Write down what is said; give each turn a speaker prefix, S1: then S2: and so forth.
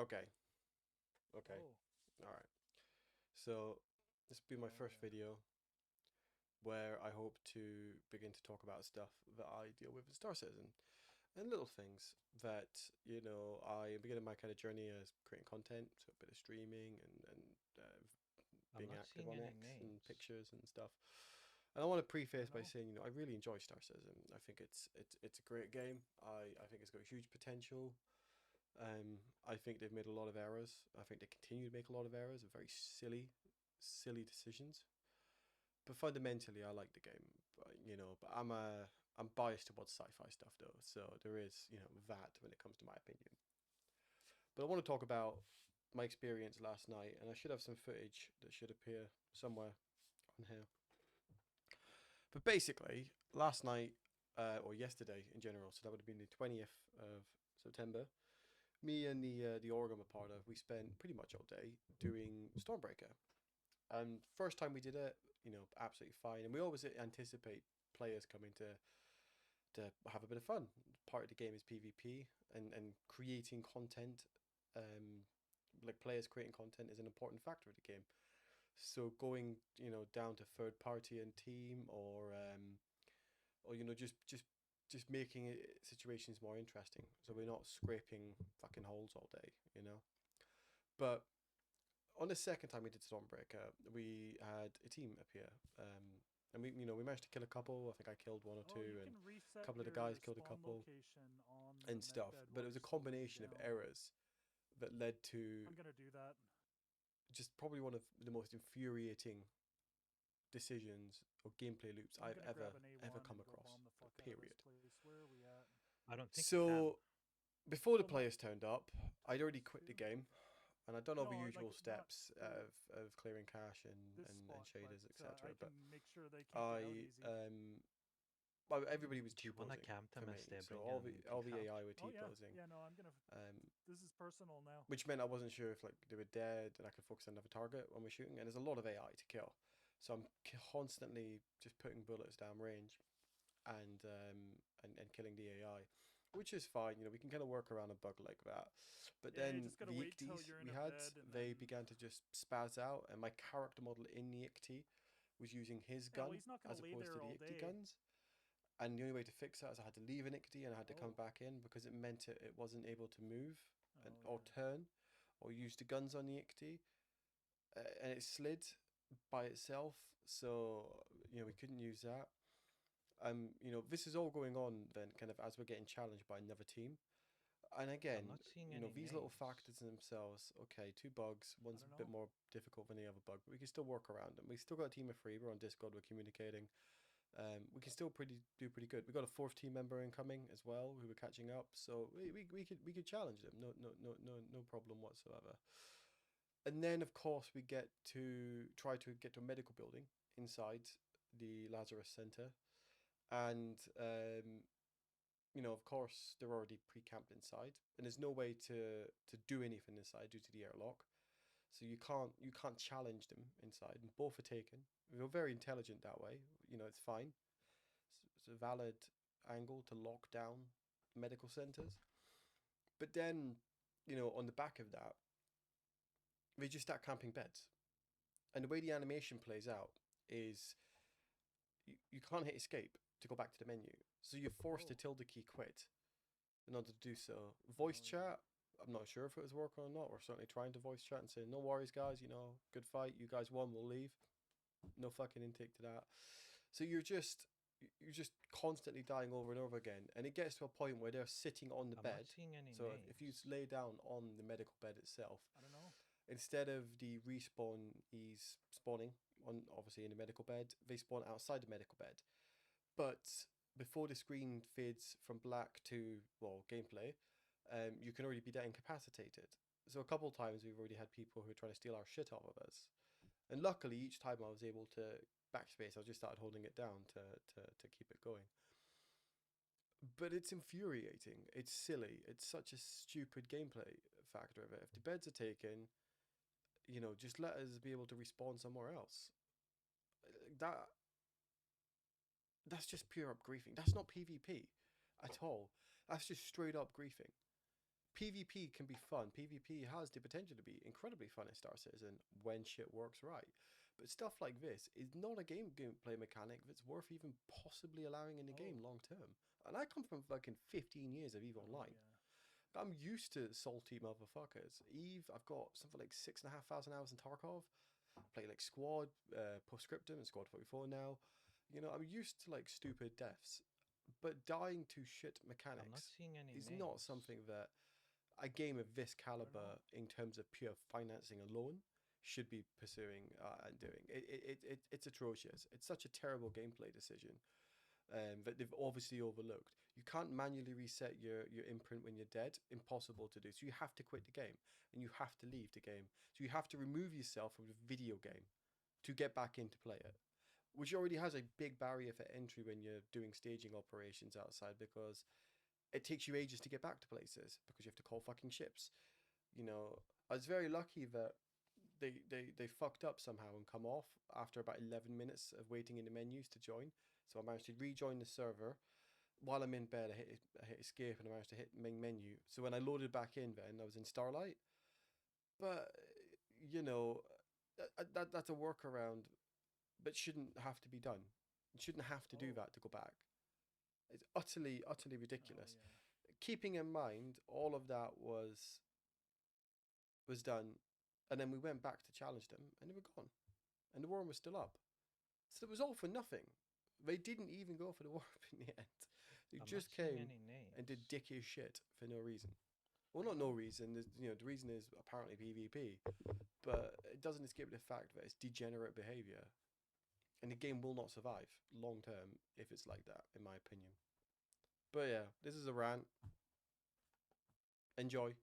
S1: Okay. Okay.
S2: Oh,
S1: All right. So this will be my
S2: oh
S1: first
S2: yeah.
S1: video where I hope to begin to talk about stuff that I deal with in Star Citizen and little things that I am beginning my kind of journey as creating content, so a bit of streaming and
S3: I'm
S1: being
S3: not
S1: active
S3: seeing
S1: on
S3: any
S1: X and
S3: names.
S1: pictures and stuff. And I want to
S2: I
S1: preface
S2: don't
S1: by
S2: know.
S1: saying, I really enjoy Star Citizen. I think it's a great game. I think it's got huge potential. I think they've made a lot of errors. I think they continue to make a lot of errors and very silly decisions. But fundamentally, I like the game. But I'm biased towards sci-fi stuff though, so there is that when it comes to my opinion. But I want to talk about my experience last night, and I should have some footage that should appear somewhere on here. But basically, last night or yesterday in general, so that would have been the 20th of September. Me and the org I'm a part of, we spent pretty much all day doing Stormbreaker. And first time we did it, absolutely fine. And we always anticipate players coming to have a bit of fun. Part of the game is PvP and creating content. Um, like players creating content is an important factor of the game. So going, down to third party and team, or just making situations more interesting. So we're not scraping fucking holes all day. But on the second time we did Stormbreaker, we had a team appear. And we managed to kill a couple. I think I killed one or
S2: Oh, you
S1: two, and
S2: can
S1: a
S2: reset
S1: couple of the guys
S2: your
S1: killed a
S2: spawn
S1: couple
S2: location on the
S1: and
S2: med
S1: stuff.
S2: bed
S1: But
S2: while
S1: it
S2: you're
S1: was a
S2: still laying
S1: combination of
S2: down.
S1: errors that led to
S2: I'm gonna do that.
S1: just probably one of the most infuriating decisions or gameplay loops
S2: I'm
S1: I've
S2: gonna grab
S1: ever
S2: an
S1: ever
S2: A1
S1: come
S2: and go
S1: across.
S2: bomb the fuck out of this
S1: Period.
S2: place. Where are we at?
S3: I don't think you can.
S1: So before the
S2: Well, not
S1: players turned up, I'd already
S2: supposed
S1: quit the
S2: to.
S1: game, and I'd done all the
S2: No, like
S1: usual
S2: not
S1: steps
S2: for
S1: of clearing cache and,
S2: this
S1: and, and
S2: spot, but
S1: shaders,
S2: I
S1: etc. But
S2: can make sure they can't get out
S1: I
S2: easy.
S1: well, everybody was
S3: Do you want to
S1: T-posing
S3: camp
S1: for
S3: them and
S1: me,
S3: stay
S1: so
S3: bring
S1: all
S3: and
S1: the all
S3: peace
S1: the
S3: out?
S1: AI were
S2: Oh yeah,
S1: T-posing,
S2: yeah. No, I'm gonna.
S1: um,
S2: This is personal now.
S1: which meant I wasn't sure if like they were dead and I could focus on another target when we're shooting. And there's a lot of AI to kill, so I'm constantly just putting bullets down range and killing the AI, which is fine. We can kind of work around a bug like that. But
S2: Yeah, you
S1: then
S2: just gotta
S1: the
S2: wait till
S1: ICTs
S2: you're in
S1: we
S2: a
S1: had,
S2: bed and
S1: they
S2: then.
S1: began to just spaz out, and my character model in the ICT was using his
S2: Yeah, well,
S1: gun
S2: he's not gonna
S1: as
S2: lay
S1: opposed to
S2: there
S1: the
S2: all
S1: ICT
S2: day.
S1: guns. And the only way to fix that is I had to leave an ICT and I had to come
S2: Oh,
S1: back in because it meant it wasn't able to move
S2: oh
S1: or
S2: yeah.
S1: turn or use the guns on the ICT. And it slid by itself. So, we couldn't use that. This is all going on then kind of as we're getting challenged by another team. And
S3: I'm
S1: again,
S3: not seeing any
S1: these little
S3: names.
S1: factors in themselves, okay, two bugs,
S2: I
S1: one's a
S2: don't
S1: bit
S2: know.
S1: more difficult than the other bug, but we can still work around them. We still got a team of three, we're on Discord, we're communicating. We can still do pretty good. We got a fourth team member incoming as well who we're catching up, so we could challenge them. No problem whatsoever. And then of course we get to try to get to a medical building inside the Lazarus Center, and of course they're already pre-camped inside, and there's no way to do anything inside due to the airlock. So you can't challenge them inside, and both are taken. They're very intelligent that way. It's fine. It's a valid angle to lock down medical centers. But then, on the back of that, they just start camping beds. And the way the animation plays out is you can't hit escape to go back to the menu. So you're forced to
S2: Oh,
S1: tilde key quit in order to do so. Voice
S2: oh yeah.
S1: chat, I'm not sure if it was working or not. We're certainly trying to voice chat and say, no worries, guys, good fight. You guys won, we'll leave. No fucking intake to that. So you're just constantly dying over and over again, and it gets to a point where they're sitting on the
S3: I'm not
S1: bed.
S3: seeing any
S1: So if you
S3: names.
S1: lay down on the medical bed itself,
S2: I don't know.
S1: instead of the respawn is spawning on obviously in the medical bed, they spawn outside the medical bed. But before the screen fades from black to gameplay, you can already be that incapacitated. So a couple of times we've already had people who are trying to steal our shit off of us, and luckily each time I was able to backspace. I just started holding it down to keep it going. But it's infuriating. It's silly. It's such a stupid gameplay factor of it. If the beds are taken, just let us be able to respawn somewhere else. That that's just pure up griefing. That's not PvP at all. That's just straight up griefing. PvP can be fun. PvP has the potential to be incredibly fun in Star Citizen when shit works right. But stuff like this is not a gameplay mechanic that's worth even possibly allowing in the game
S2: Oh.
S1: long term. And I come from fucking 15 years of EVE
S2: Oh
S1: Online.
S2: yeah.
S1: I'm used to salty motherfuckers. EVE, I've got something like 6,500 hours in Tarkov. Play like Squad, Postscriptum, and Squad 44 now. You know, I'm used to like stupid deaths. But dying to shit
S3: I'm not
S1: mechanics
S3: seeing any
S1: is
S3: names.
S1: not something that a game of this caliber,
S2: know.
S1: in terms of pure financing alone, should be pursuing and doing. It's atrocious. It's such a terrible gameplay decision that they've obviously overlooked. You can't manually reset your imprint when you're dead. Impossible to do. So you have to quit the game and you have to leave the game. So you have to remove yourself from the video game to get back in to play it, which already has a big barrier for entry when you're doing staging operations outside, because it takes you ages to get back to places because you have to call fucking ships. You know, I was very lucky that they fucked up somehow and come off after about 11 minutes of waiting in the menus to join. So I managed to rejoin the server. While I'm in bed, I hit escape and I managed to hit main menu. So when I loaded back in, then I was in Starlight. But you know, that's a workaround, but shouldn't have to be done. You shouldn't have to do
S2: Oh.
S1: that to go back. It's utterly
S2: Oh
S1: ridiculous.
S2: yeah.
S1: Keeping in mind all of that was done, and then we went back to challenge them, and they were gone, and the worm was still up. So it was all for nothing. They didn't even go for the warp in the end. They
S3: I'm
S1: just
S3: not seeing
S1: came
S3: any names.
S1: and did dickish shit for no reason. Well, not no reason. The reason is apparently PvP, but it doesn't escape the fact that it's degenerate behavior, and the game will not survive long term if it's like that, in my opinion. But yeah, this is a rant. Enjoy.